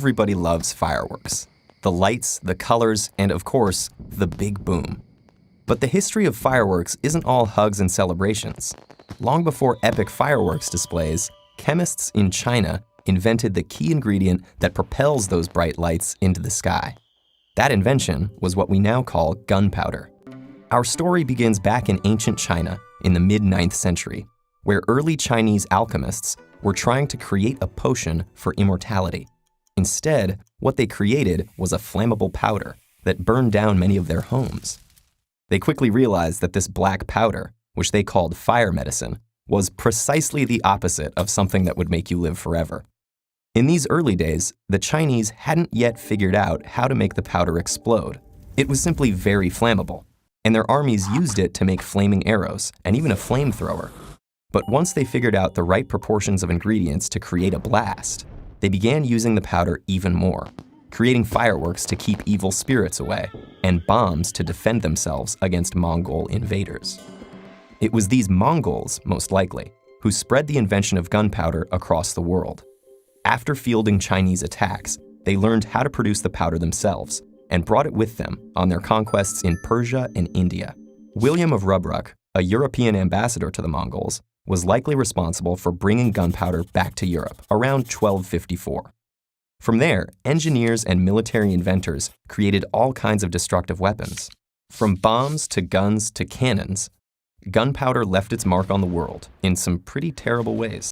everybody loves fireworks. The lights, the colors, and of course, the big boom. But the history of fireworks isn't all hugs and celebrations. Long before epic fireworks displays, chemists in China invented the key ingredient that propels those bright lights into the sky. That invention was what we now call gunpowder. Our story begins back in ancient China in the mid-9th century, where early Chinese alchemists were trying to create a potion for immortality. Instead, what they created was a flammable powder that burned down many of their homes. They quickly realized that this black powder, which they called fire medicine, was precisely the opposite of something that would make you live forever. In these early days, the Chinese hadn't yet figured out how to make the powder explode. It was simply very flammable, and their armies used it to make flaming arrows and even a flamethrower. But once they figured out the right proportions of ingredients to create a blast, they began using the powder even more, creating fireworks to keep evil spirits away and bombs to defend themselves against Mongol invaders. It was these Mongols, most likely, who spread the invention of gunpowder across the world. After fielding Chinese attacks, they learned how to produce the powder themselves and brought it with them on their conquests in Persia and India. William of Rubruck, a European ambassador to the Mongols, was likely responsible for bringing gunpowder back to Europe around 1254. From there, engineers and military inventors created all kinds of destructive weapons. From bombs to guns to cannons, gunpowder left its mark on the world in some pretty terrible ways.